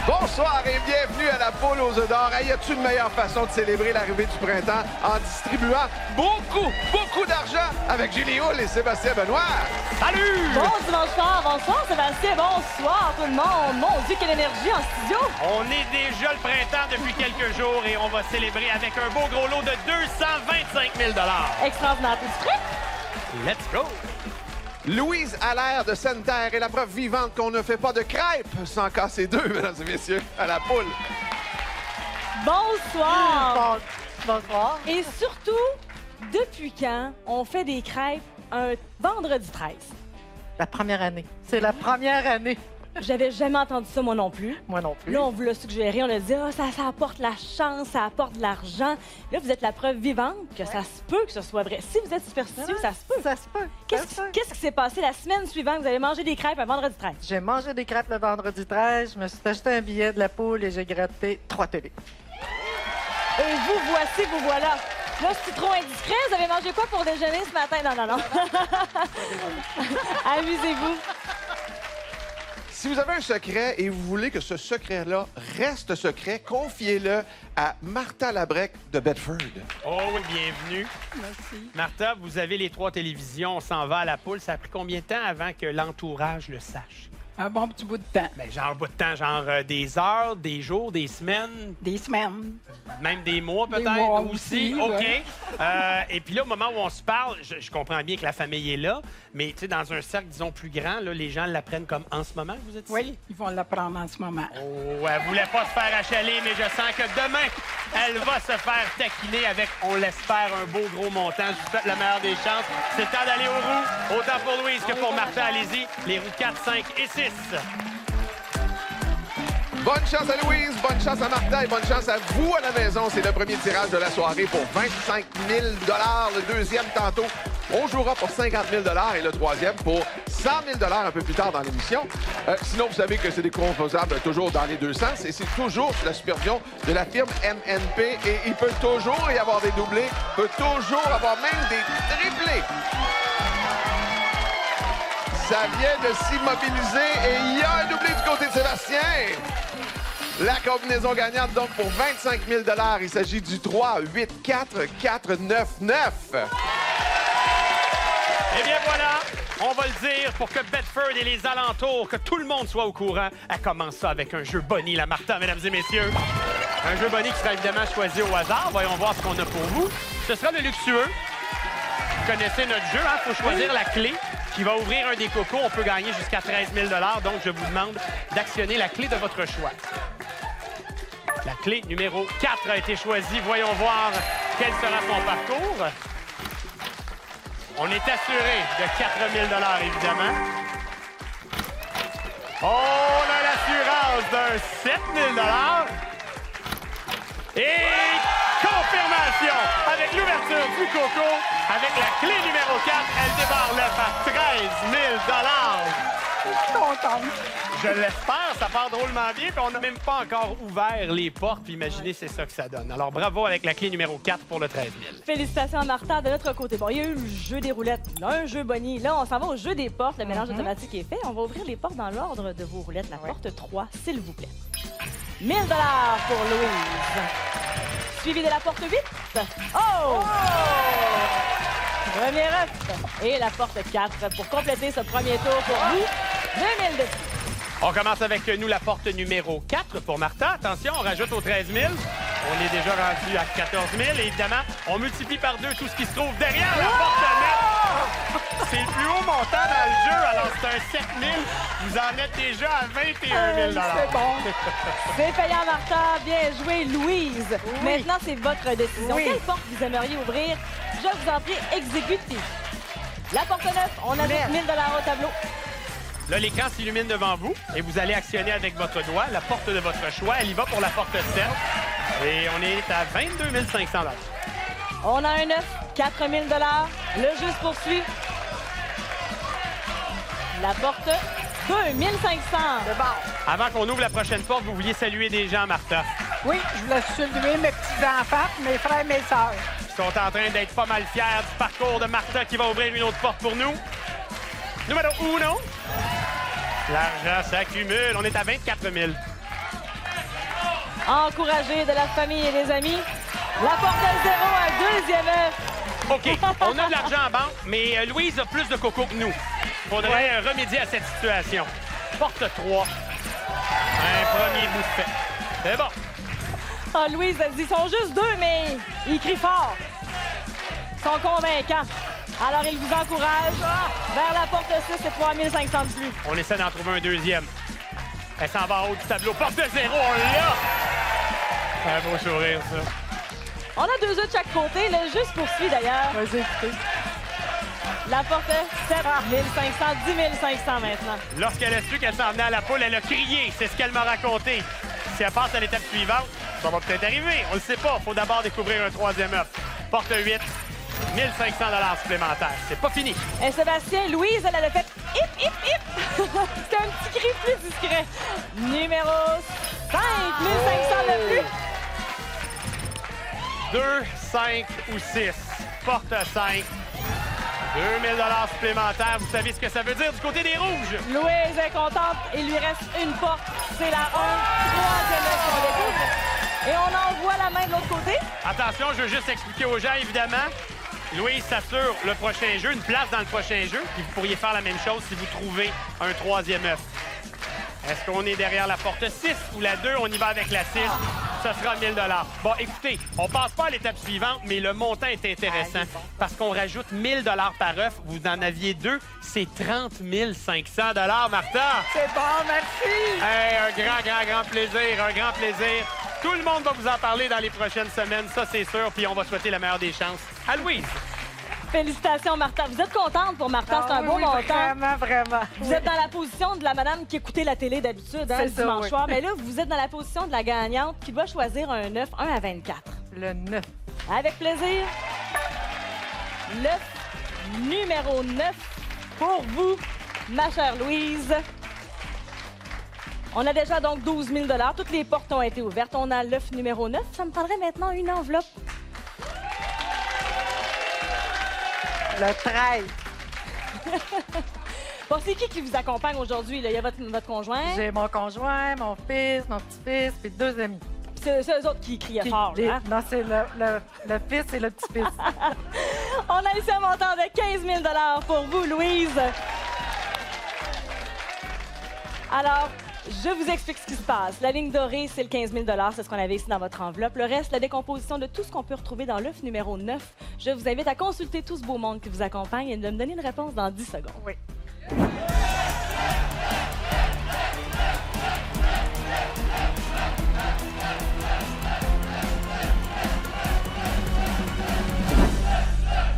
Bonsoir et bienvenue à la poule aux œufs d'or. Hey, y a-t-il une meilleure façon de célébrer l'arrivée du printemps en distribuant beaucoup d'argent avec Julie Hull et Sébastien Benoît? Salut! Bon dimanche soir, bonsoir Sébastien, bonsoir tout le monde. Mon Dieu, quelle énergie en studio! On est déjà le printemps depuis quelques jours et on va célébrer avec un beau gros lot de 225 000 $. Extraordinaire, t'es prêt? Let's go! Louise Allaire de Sainte-Terre est la preuve vivante qu'on ne fait pas de crêpes sans casser deux, mesdames et messieurs, à la poule. Bonsoir! Bonsoir. Et surtout, depuis quand on fait des crêpes un vendredi 13? La première année. C'est la première année. J'avais jamais entendu ça, moi non plus. Moi non plus. Là, on vous l'a suggéré, on a dit, ça apporte la chance, ça apporte de l'argent. Là, vous êtes la preuve vivante que ça se peut que ce soit vrai. Si vous êtes superstitieux, ça se peut. Ça se peut. Qu'est-ce qui s'est passé la semaine suivante? Vous avez mangé des crêpes un vendredi 13. J'ai mangé des crêpes le vendredi 13, je me suis acheté un billet de la poule et j'ai gratté 3 télés. Et vous voici, vous voilà. Là, c'est trop indiscret. Vous avez mangé quoi pour déjeuner ce matin? Non. Amusez-vous. Si vous avez un secret et vous voulez que ce secret-là reste secret, confiez-le à Martha Labrec de Bedford. Oh oui, bienvenue. Merci. Martha, vous avez les 3 télévisions, on s'en va à la poule. Ça a pris combien de temps avant que l'entourage le sache? Un bon petit bout de temps. Ben, genre un bout de temps, genre des heures, des jours, des semaines, Des semaines. même des mois Des peut-être mois aussi. aussi, OK. ouais. Et puis là, au moment où on se parle, je comprends bien que la famille est là, mais tu sais, dans un cercle, disons, plus grand, là, les gens l'apprennent comme en ce moment que vous êtes ici? Oui, ils vont l'apprendre en ce moment. Oh, elle voulait pas se faire achaler, mais je sens que demain, elle va se faire taquiner avec, on l'espère, un beau gros montant. Je vous souhaite la meilleure des chances. C'est temps d'aller aux roues. Autant pour Louise que pour Martha. Allez-y. Les roues 4, 5 et 6. Bonne chance à Louise, bonne chance à Martha et bonne chance à vous à la maison. C'est le premier tirage de la soirée pour 25 000 $. Le deuxième tantôt, on jouera pour 50 000 $ et le troisième pour 100 000 $ un peu plus tard dans l'émission. Sinon, vous savez que c'est décomposables toujours dans les deux sens et c'est toujours sous la supervision de la firme MNP et il peut toujours y avoir des doublés, peut toujours avoir même des triplés. Ça vient de s'immobiliser et il y a un doublé du côté de Sébastien. La combinaison gagnante, donc, pour 25 000 $. Il s'agit du 3, 8, 4, 4, 9, 9. Eh bien voilà, on va le dire pour que Bedford et les alentours, que tout le monde soit au courant. Elle commence ça avec un jeu Bonnie, la Martha, mesdames et messieurs. Un jeu Bonnie qui sera évidemment choisi au hasard. Voyons voir ce qu'on a pour vous. Ce sera le luxueux. Vous connaissez notre jeu, hein? Il faut choisir la clé qui va ouvrir un des cocos. On peut gagner jusqu'à 13 000 $. Donc, je vous demande d'actionner la clé de votre choix. La clé numéro 4 a été choisie. Voyons voir quel sera son parcours. On est assuré de 4 000 $, évidemment. On a l'assurance d'un 7 000 $. Et confirmation avec l'ouverture du coco. Avec la clé numéro 4, elle débarre l'œuf à 13 000 $. Je suis contente. Je l'espère, ça part drôlement bien. Puis on n'a même pas encore ouvert les portes. Puis imaginez, c'est ça que ça donne. Alors bravo avec la clé numéro 4 pour le 13 000. Félicitations à Martha de notre côté. Bon, il y a eu le jeu des roulettes, là, un jeu Bonnie. Là, on s'en va au jeu des portes. Le mélange automatique est fait. On va ouvrir les portes dans l'ordre de vos roulettes. La porte 3, s'il vous plaît. 1 000 $ pour Louise. Suivi de la porte 8. Oh! Premier œuf. Et la porte 4 pour compléter ce premier tour pour vous. 2 000 de plus. On commence avec nous la porte numéro 4 pour Martha. Attention, on rajoute aux 13 000. On est déjà rendu à 14 000. Et évidemment, on multiplie par 2 tout ce qui se trouve derrière la porte 9. C'est le plus haut montant dans le jeu. Alors, c'est un 7 000. Vous en êtes déjà à 21 000 $. C'est bon. C'est payant, Martha. Bien joué, Louise. Maintenant, c'est votre décision. Oui. Quelle porte vous aimeriez ouvrir? Je vous en prie, exécutez. La porte 9, on ajoute 1 000 $ au tableau. Là, l'écran s'illumine devant vous et vous allez actionner avec votre doigt la porte de votre choix. Elle y va pour la porte 7. Et on est à 22 500 $. On a un 9, 4 000 $. Le jeu se poursuit. La porte 2 500. C'est bon. Avant qu'on ouvre la prochaine porte, vous vouliez saluer des gens, Martha. Oui, je voulais saluer mes petits-enfants, mes frères et mes sœurs. Ils sont en train d'être pas mal fiers du parcours de Martha qui va ouvrir une autre porte pour nous. Numéro 1. L'argent s'accumule. On est à 24 000. Encouragé de la famille et des amis. La porte à 0, un deuxième œuf. OK, on a de l'argent en banque, mais Louise a plus de coco que nous. Faudrait remédier à cette situation. Porte 3. Un premier bout de fait. C'est bon. Ah, Louise, elle dit, ils sont juste deux, mais ils crient fort. Ils sont convaincants. Alors, ils vous encouragent vers la porte 6 et 3500 de plus. On essaie d'en trouver un deuxième. Elle s'en va en haut du tableau. Porte 0, on l'a! Un beau sourire, ça. On a 2 œufs de chaque côté. Le jeu se poursuit, d'ailleurs. Vas-y, écoutez. La porte 7 500, 10 500 maintenant. Lorsqu'elle a su qu'elle s'en venait à la poule, elle a crié. C'est ce qu'elle m'a raconté. Si elle passe à l'étape suivante, ça va peut-être arriver. On le sait pas. Faut d'abord découvrir un troisième œuf. Porte 8, 1500 supplémentaires. C'est pas fini. Et Sébastien, Louise, elle a fait hip, hip, hip. C'est un petit cri plus discret. Numéro 5, 1500 de plus. 2, 5 ou 6. Porte 5. 2000 supplémentaires. Vous savez ce que ça veut dire du côté des rouges? Louise est contente. Il lui reste une porte. C'est la 1. Troisième œuf qu'on découvre. Et on envoie la main de l'autre côté. Attention, je veux juste expliquer aux gens, évidemment. Louise s'assure le prochain jeu, une place dans le prochain jeu. Puis vous pourriez faire la même chose si vous trouvez un troisième œuf. Est-ce qu'on est derrière la porte 6 ou la 2? On y va avec la 6. Ça sera 1000 $. Bon, écoutez, on passe pas à l'étape suivante, mais le montant est intéressant parce qu'on rajoute 1000 $ par œuf. Vous en aviez 2, c'est 30 500 $, Martha. C'est bon, merci. Hey, un grand plaisir, un grand plaisir. Tout le monde va vous en parler dans les prochaines semaines, ça c'est sûr, puis on va souhaiter la meilleure des chances à Louise. Félicitations, Martha. Vous êtes contente pour Martha, c'est un beau montant. Vraiment, vraiment. Vous êtes dans la position de la madame qui écoutait la télé d'habitude, hein, C'est le ça, dimanche oui. soir. Mais là, vous êtes dans la position de la gagnante qui doit choisir un œuf 1 à 24. Le 9. Avec plaisir. L'œuf numéro 9 pour vous, ma chère Louise. On a déjà donc 12 000 $. Toutes les portes ont été ouvertes. On a l'œuf numéro 9. Ça me prendrait maintenant une enveloppe. Le 13. Bon, c'est qui vous accompagne aujourd'hui? Là? Il y a votre conjoint. J'ai mon conjoint, mon fils, mon petit-fils, puis 2 amis. C'est eux autres qui criaient fort. Là, hein? Non, c'est le fils et le petit-fils. On a ici un montant de 15 000 $ pour vous, Louise. Alors, je vous explique ce qui se passe. La ligne dorée, c'est le 15 000 $. C'est ce qu'on avait ici dans votre enveloppe. Le reste, la décomposition de tout ce qu'on peut retrouver dans l'œuf numéro 9. Je vous invite à consulter tout ce beau monde qui vous accompagne et de me donner une réponse dans 10 secondes. Oui.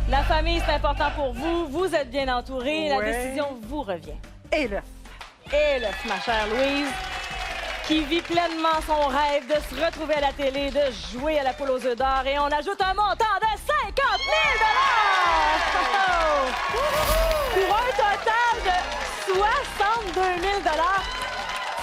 La famille, c'est important pour vous. Vous êtes bien entourés. La Ouais. décision vous revient. Et l'œuf. Et l'œuf, ma chère Louise, qui vit pleinement son rêve de se retrouver à la télé, de jouer à la poule aux œufs d'or. Et on ajoute un montant de 50 000 $! Pour un total de 62 000 $.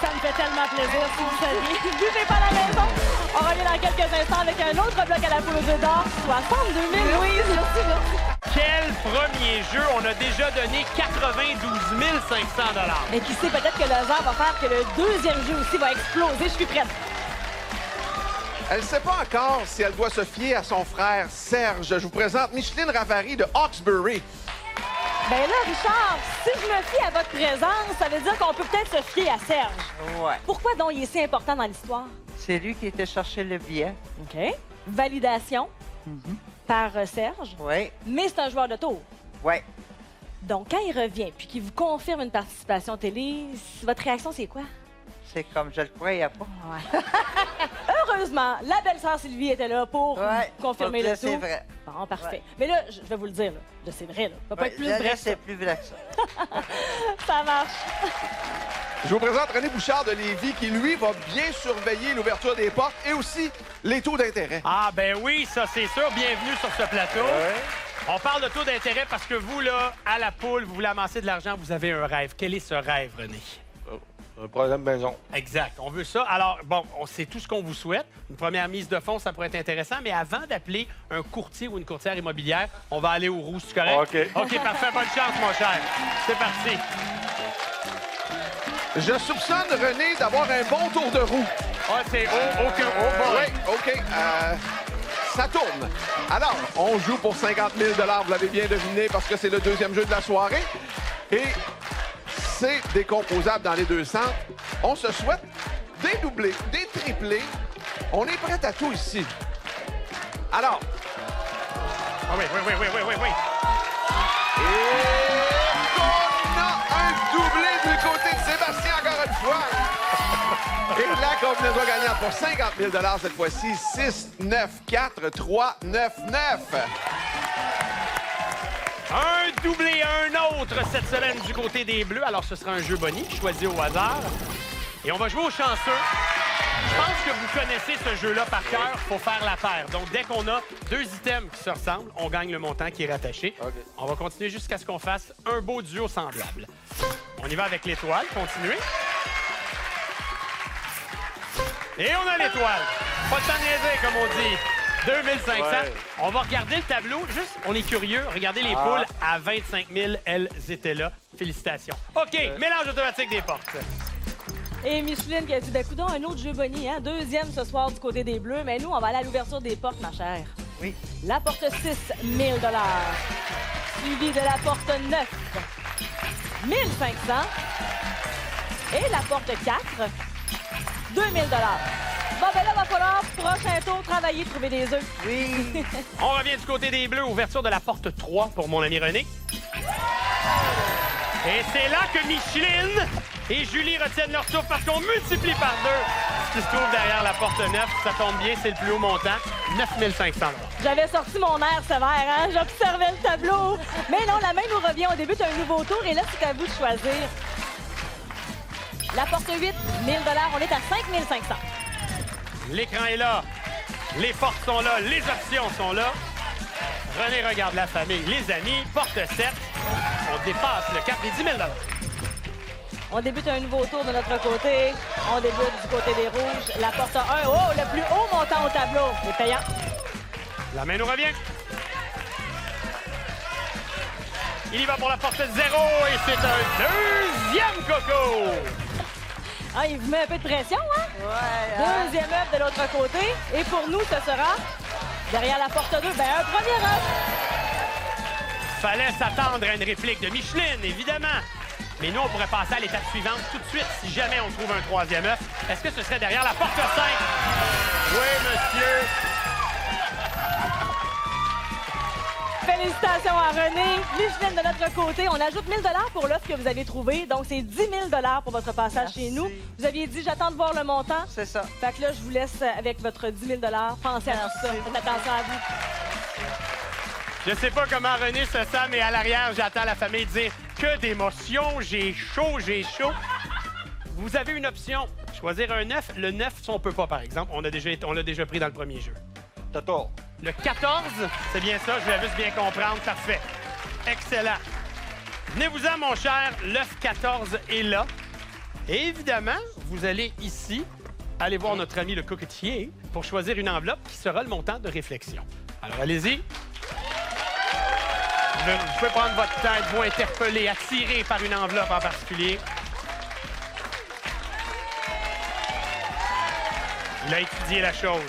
Ça me fait tellement plaisir, si vous saviez. Bougez pas à la maison. On revient dans quelques instants avec un autre bloc à la poule aux œufs d'or. 62 000, Louise. Merci, merci. Quel premier jeu! On a déjà donné 92 500 $. Mais qui sait, peut-être que le hasard va faire que le deuxième jeu aussi va exploser. Je suis prête. Elle ne sait pas encore si elle doit se fier à son frère Serge. Je vous présente Micheline Ravary de Hawkesbury. Ben là, Richard, si je me fie à votre présence, ça veut dire qu'on peut peut-être se fier à Serge. Ouais. Pourquoi donc il est si important dans l'histoire? C'est lui qui était chercher le billet. OK. Validation par Serge, Oui, mais c'est un joueur de tour. oui. Donc, quand il revient puis qu'il vous confirme une participation télé, votre réaction, c'est quoi? C'est comme je le croyais pas. Ouais. Heureusement, la belle-sœur Sylvie était là pour Ouais. confirmer Faut le dire tout. c'est vrai. Bon, parfait. Ouais. Mais là, je vais vous le dire, là. C'est vrai, là. Ça peut pas Ouais, être plus le vrai que reste, ça. c'est plus vrai que ça. Ça marche. Je vous présente René Bouchard de Lévis qui, lui, va bien surveiller l'ouverture des portes et aussi les taux d'intérêt. Ah, ben oui, ça c'est sûr. Bienvenue sur ce plateau. On parle de taux d'intérêt parce que vous, là, à la poule, vous voulez amasser de l'argent, vous avez un rêve. Quel est ce rêve, René? Un problème maison. Exact. On veut ça. Alors, bon, c'est tout ce qu'on vous souhaite. Une première mise de fonds, ça pourrait être intéressant. Mais avant d'appeler un courtier ou une courtière immobilière, on va aller au roux, c'est correct? OK, parfait. Bonne chance, mon cher. C'est parti. Je soupçonne René d'avoir un bon tour de roue. Ah, c'est aucun. Oh, boy. Oui, OK. Ça tourne. Alors, on joue pour 50 000 vous l'avez bien deviné, parce que c'est le deuxième jeu de la soirée. Et c'est décomposable dans les deux centres. On se souhaite des doublés, des triplés. On est prêt à tout ici. Alors, Ah oui. et on a un doublé du côté de Sébastien, encore une fois. Et la combinaison gagnante pour 50 000 cette fois-ci, 6, 9, 4, 3, 9, 9. Un doublé, un autre cette semaine du côté des Bleus. Alors, ce sera un jeu Bonnie, choisi au hasard. Et on va jouer au chanceux. Je pense que vous connaissez ce jeu-là par cœur. Il faut faire la paire. Donc, dès qu'on a deux items qui se ressemblent, on gagne le montant qui est rattaché. OK. On va continuer jusqu'à ce qu'on fasse un beau duo semblable. On y va avec l'étoile. Continuez. Et on a l'étoile. Pas de temps de niaiser, comme on dit. 2500. Ouais. On va regarder le tableau. Juste, on est curieux. Regardez les poules à 25 000. Elles étaient là. Félicitations. OK, mélange automatique des portes. Et Micheline qui a dit, ben coudonc, un autre jeu Bonnie, hein? Deuxième ce soir du côté des Bleus. Mais nous, on va aller à l'ouverture des portes, ma chère. Oui. La porte 6, 1000 $. Suivi de la porte 9, 1500. Et la porte 4, 2000 $. Bon, ben là, va falloir, prochain tour, travailler, trouver des œufs. Oui. On revient du côté des Bleus. Ouverture de la porte 3 pour mon ami René. Et c'est là que Micheline et Julie retiennent leur souffle parce qu'on multiplie par deux ce qui se trouve derrière la porte 9. Ça tombe bien, c'est le plus haut montant, 9500 $. J'avais sorti mon air sévère, hein? J'observais le tableau. Mais non, la main nous revient. On débute un nouveau tour et là, c'est à vous de choisir. La porte 8, 1000 $. On est à 5500. L'écran est là. Les portes sont là. Les options sont là. René regarde la famille, les amis. Porte 7. On dépasse le cap des 10 000 $. On débute un nouveau tour de notre côté. On débute du côté des rouges. La porte 1. Oh, le plus haut montant au tableau. C'est payant. La main nous revient. Il y va pour la porte 0 et c'est un deuxième coco. Ah, il vous met un peu de pression, hein? Ouais. Deuxième œuf de l'autre côté. Et pour nous, ce sera, derrière la porte 2, ben un premier œuf. Fallait s'attendre à une réplique de Micheline, évidemment. Mais nous, on pourrait passer à l'étape suivante tout de suite si jamais on trouve un troisième œuf. Est-ce que ce serait derrière la porte 5? Oui, monsieur. Félicitations à René. Micheline de notre côté. On ajoute 1000 $ pour l'œuf que vous avez trouvé. Donc, c'est 10 000 $ pour votre passage Merci. chez nous. Vous aviez dit, j'attends de voir le montant. C'est ça. Fait que là, je vous laisse avec votre 10 000 $. Pensez à tout ça. Merci. Faites attention à vous. Je sais pas comment René se sent, mais à l'arrière, j'attends la famille dire que d'émotions, j'ai chaud, j'ai chaud. Vous avez une option, choisir un 9. Le 9, ça, on peut pas, par exemple. On l'a déjà pris dans le premier jeu. 14. Le 14, c'est bien ça, je vais juste bien comprendre. Parfait. Excellent. Venez-vous-en, mon cher. L'œuf 14 est là. Et évidemment, vous allez ici aller voir notre ami le cocotier pour choisir une enveloppe qui sera le montant de réflexion. Alors, allez-y. Vous pouvez prendre votre temps, êtes-vous interpellé, attiré par une enveloppe en particulier. Il a étudié la chose.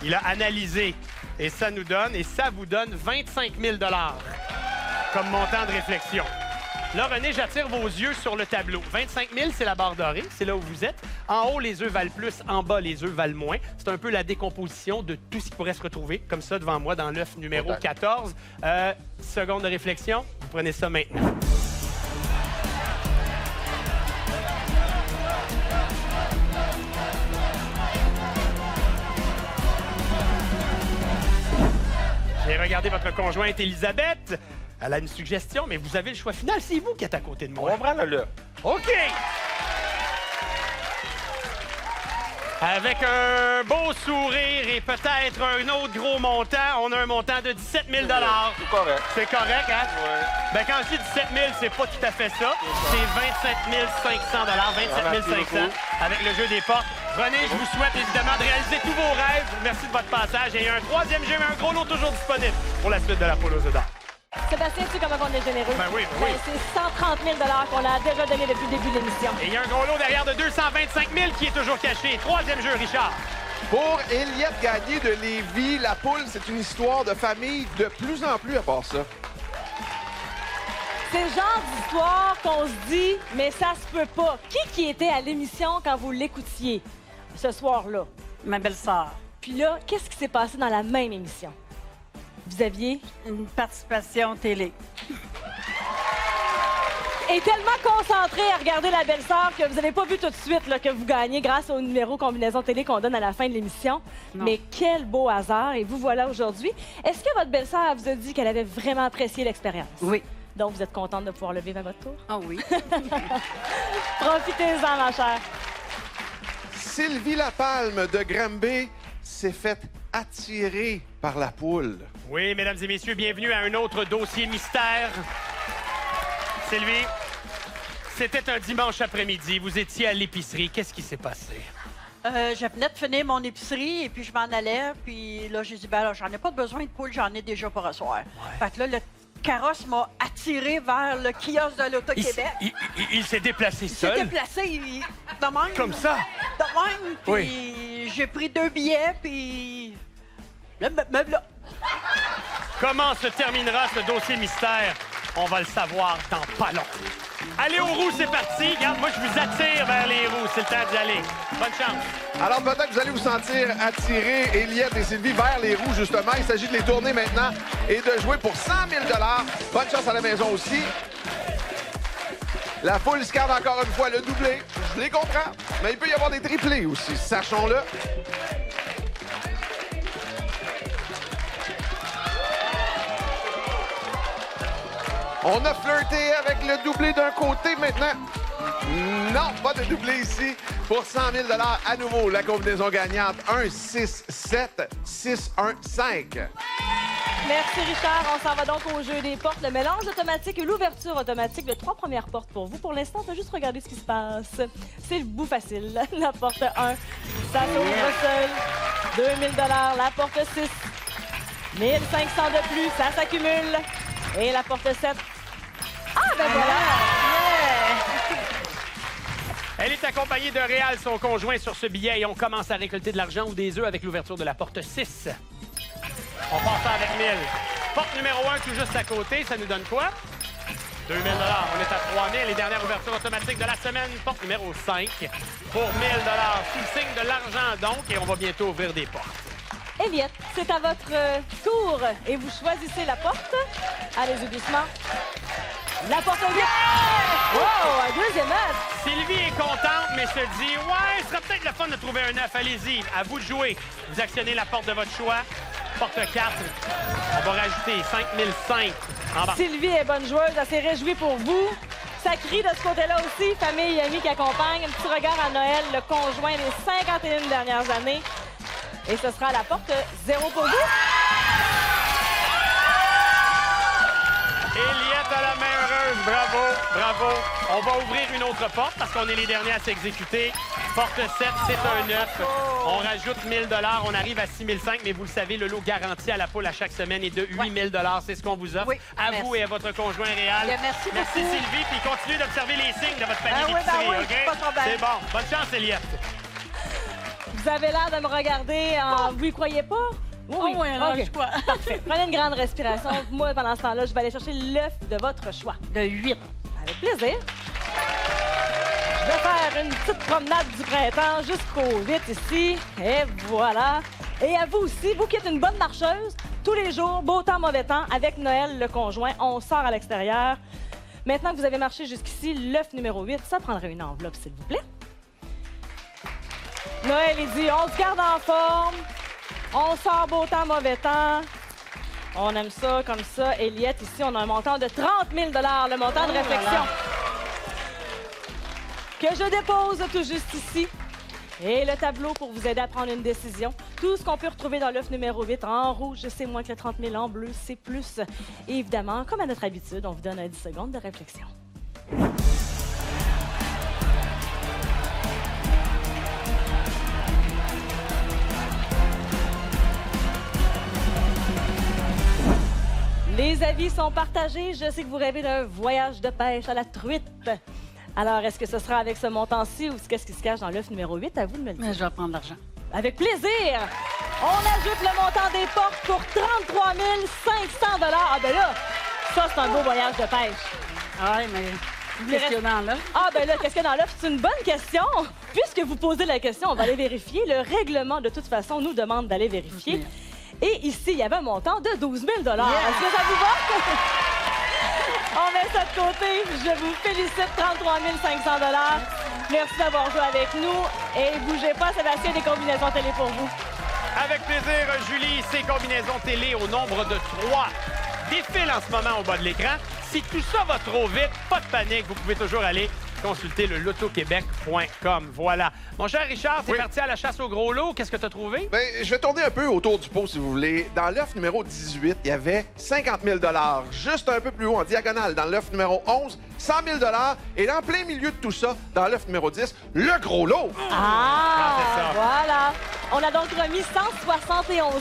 Il a analysé. Et ça nous donne, et ça vous donne 25 000 $ comme montant de réflexion. Là, René, j'attire vos yeux sur le tableau. 25 000, c'est la barre dorée, c'est là où vous êtes. En haut, les œufs valent plus, en bas, les œufs valent moins. C'est un peu la décomposition de tout ce qui pourrait se retrouver, comme ça, devant moi, dans l'œuf numéro 14. Seconde de réflexion, vous prenez ça maintenant. J'ai regardé votre conjointe Elisabeth. Elle a une suggestion, mais vous avez le choix final. C'est vous qui êtes à côté de On moi. va prendre le. OK! Avec un beau sourire et peut-être un autre gros montant, on a un montant de 17 000 $. C'est correct. C'est correct, hein? Ouais. Ben, quand je dis 17 000, c'est pas tout à fait ça. C'est 27 500 $, 27 500 avec le jeu des portes. René, je vous souhaite évidemment de réaliser tous vos rêves. Merci de votre passage. Et il y a un troisième jeu, mais un gros lot toujours disponible pour la suite de la poule aux œufs d'or. Sébastien, tu sais comment on est généreux? Ben oui, ben oui. C'est 130 000 qu'on a déjà donné depuis le début de l'émission. Et il y a un gros lot derrière de 225 000 qui est toujours caché. Troisième jeu, Richard. Pour Eliette Gagné de Lévis, la poule, c'est une histoire de famille de plus en plus à part ça. C'est le genre d'histoire qu'on se dit, mais ça se peut pas. Qui était à l'émission quand vous l'écoutiez ce soir-là? Ma belle-sœur. Puis là, qu'est-ce qui s'est passé dans la même émission? Vous aviez... Une participation télé. est tellement concentré à regarder la belle-sœur que vous n'avez pas vu tout de suite là, que vous gagnez grâce au numéro combinaison télé qu'on donne à la fin de l'émission. Non. Mais quel beau hasard! Et vous voilà aujourd'hui. Est-ce que votre belle-sœur vous a dit qu'elle avait vraiment apprécié l'expérience? Oui. Donc, vous êtes contente de pouvoir le vivre à votre tour? Ah oui. Profitez-en, ma chère. Sylvie Lapalme de Granby s'est faite attirer par la poule. Oui, mesdames et messieurs, bienvenue à un autre dossier mystère. Sylvie, c'était un dimanche après-midi. Vous étiez à l'épicerie. Qu'est-ce qui s'est passé? Je venais de finir mon épicerie et puis je m'en allais. Puis là, j'ai dit, ben là, j'en ai pas besoin de poule, j'en ai déjà pour asseoir. Fait que là, le carrosse m'a attiré vers le kiosque de l'Auto-Québec. Il s'est déplacé Il s'est seul? déplacé de même. Comme ça? De même. Puis j'ai pris 2 billets, puis... Là, me là. Comment se terminera ce dossier mystère? On va le savoir dans pas long. Allez aux roues, c'est parti. Regarde, moi, je vous attire vers les roues. C'est le temps d'y aller. Bonne chance. Alors peut-être que vous allez vous sentir attirer Eliette et Sylvie vers les roues, justement. Il s'agit de les tourner maintenant et de jouer pour 100 000 $. Bonne chance à la maison aussi. La foule scanne encore une fois le doublé. Je les comprends, mais il peut y avoir des triplés aussi, sachons-le. On a flirté avec le doublé d'un côté maintenant. Non, pas de doublé ici. Pour 100 000 $ à nouveau, la combinaison gagnante 1, 6, 7, 6, 1, 5. Merci, Richard. On s'en va donc au jeu des portes. Le mélange automatique et l'ouverture automatique de 3 premières portes pour vous. Pour l'instant, on va juste regarder ce qui se passe. C'est le bout facile. La porte 1, ça s'ouvre seul. 2 000 $. La porte 6, 1 500 de plus. Ça s'accumule. Et la porte 7. Ah, ben voilà! Elle est accompagnée de Réal, son conjoint, sur ce billet et on commence à récolter de l'argent ou des œufs avec l'ouverture de la porte 6. On part ça avec 1000. Porte numéro 1 tout juste à côté, ça nous donne quoi? 2 000 $. On est à 3 000. Les dernières ouvertures automatiques de la semaine. Porte numéro 5 pour 1 000 $. Sous le signe de l'argent donc et on va bientôt ouvrir des portes. Eliette, c'est à votre tour et vous choisissez la porte. Allez-y doucement. La porte 8. Wow, un deuxième œuf. Sylvie est contente, mais se dit « Ouais, ce serait peut-être le fun de trouver un œuf. Allez-y, à vous de jouer. » Vous actionnez la porte de votre choix. Porte 4. On va rajouter 5005 en bas. Sylvie est bonne joueuse, elle s'est réjouie pour vous. Ça crie de ce côté-là aussi, famille et amis qui accompagnent. Un petit regard à Noël, le conjoint des 51 dernières années. Et ce sera la porte 0 pour vous. Eliette a la main heureuse. Bravo, bravo. On va ouvrir une autre porte parce qu'on est les derniers à s'exécuter. Porte 7, c'est un 9. On rajoute 1 000 $. On arrive à 6 500, mais vous le savez, le lot garanti à la poule à chaque semaine est de 8 000 $. C'est ce qu'on vous offre. Oui, à merci. vous et à votre conjoint Réal. Bien, merci Merci beaucoup. Sylvie, puis continuez d'observer les signes de votre panier oui, d'épicerie, oui, OK? pas de problème. C'est bon. Bonne chance, Eliette. Vous avez l'air de me regarder en... Vous y croyez pas? Oui, oui, alors, OK. je crois. Parfait. Prenez une grande respiration. Moi, pendant ce temps-là, je vais aller chercher l'œuf de votre choix. De 8. Avec plaisir. Je vais faire une petite promenade du printemps jusqu'au 8 ici. Et voilà. Et à vous aussi, vous qui êtes une bonne marcheuse, tous les jours, beau temps, mauvais temps, avec Noël, le conjoint, on sort à l'extérieur. Maintenant que vous avez marché jusqu'ici, l'œuf numéro 8, ça prendrait une enveloppe, s'il vous plaît. Noël, il dit, on se garde en forme. On sort beau temps, mauvais temps. On aime ça comme ça. Eliette, ici, on a un montant de 30 000 $, le montant de réflexion. Que je dépose tout juste ici. Et le tableau pour vous aider à prendre une décision. Tout ce qu'on peut retrouver dans l'œuf numéro 8 en rouge, c'est moins que 30 000. En bleu, c'est plus. Et évidemment, comme à notre habitude, on vous donne 10 secondes de réflexion. Les avis sont partagés. Je sais que vous rêvez d'un voyage de pêche à la truite. Alors, est-ce que ce sera avec ce montant-ci ou qu'est-ce qui se cache dans l'œuf numéro 8? À vous de me le dire. Je vais prendre l'argent. Avec plaisir! On ajoute le montant des portes pour 33 500 $. Ah ben là, ça, c'est un beau voyage de pêche. Ah oui, mais qu'est-ce qu'il y a dans là? Ah ben là, qu'est-ce qu'il y a dans l'œuf? C'est une bonne question. Puisque vous posez la question, on va aller vérifier. Le règlement, de toute façon, nous demande d'aller vérifier. Et ici, il y avait un montant de 12 000 $. Est-ce que ça vous va? On met ça de côté. Je vous félicite, 33 500 $. Merci d'avoir joué avec nous. Et bougez pas, Sébastien, des combinaisons télé pour vous. Avec plaisir, Julie, ces combinaisons télé au nombre de 3 défilent en ce moment au bas de l'écran. Si tout ça va trop vite, pas de panique, vous pouvez toujours aller consulter le lotoquebec.com. Voilà. Mon cher Richard, c'est parti à la chasse au gros lot. Qu'est-ce que tu as trouvé? Bien, je vais tourner un peu autour du pot, si vous voulez. Dans l'œuf numéro 18, il y avait 50 000 $. Juste un peu plus haut, en diagonale, dans l'œuf numéro 11, 100 000 $. Et en plein milieu de tout ça, dans l'œuf numéro 10, le gros lot. c'est ça. Voilà. On a donc remis 171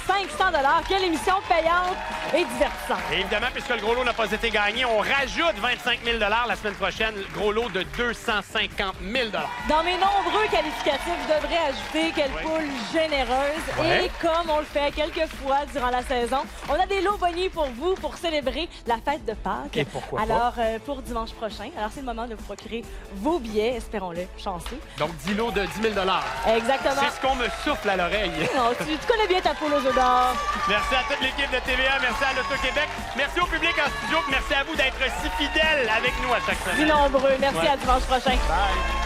500 $. Quelle émission payante et divertissante. Et évidemment, puisque le gros lot n'a pas été gagné, on rajoute 25 000 $ la semaine prochaine. Le gros lot de 250 000 $. Dans mes nombreux qualificatifs, je devrais ajouter quelle poule généreuse. Ouais. Et comme on le fait quelques fois durant la saison, on a des lots bonnies pour vous pour célébrer la fête de Pâques. Et pourquoi pas? Alors, pour dimanche prochain. Alors, c'est le moment de vous procurer vos billets, espérons-le, chanceux. Donc, 10 lots de 10 000 $. Exactement. C'est ce qu'on me souffle à l'oreille. Non, tu connais bien ta poule aux œufs d'or. Merci à toute l'équipe de TVA, merci à l'Auto-Québec, merci au public en studio, merci à vous d'être si fidèles avec nous à chaque semaine. Si nombreux. Merci, Ouais. à dimanche prochain. Bye.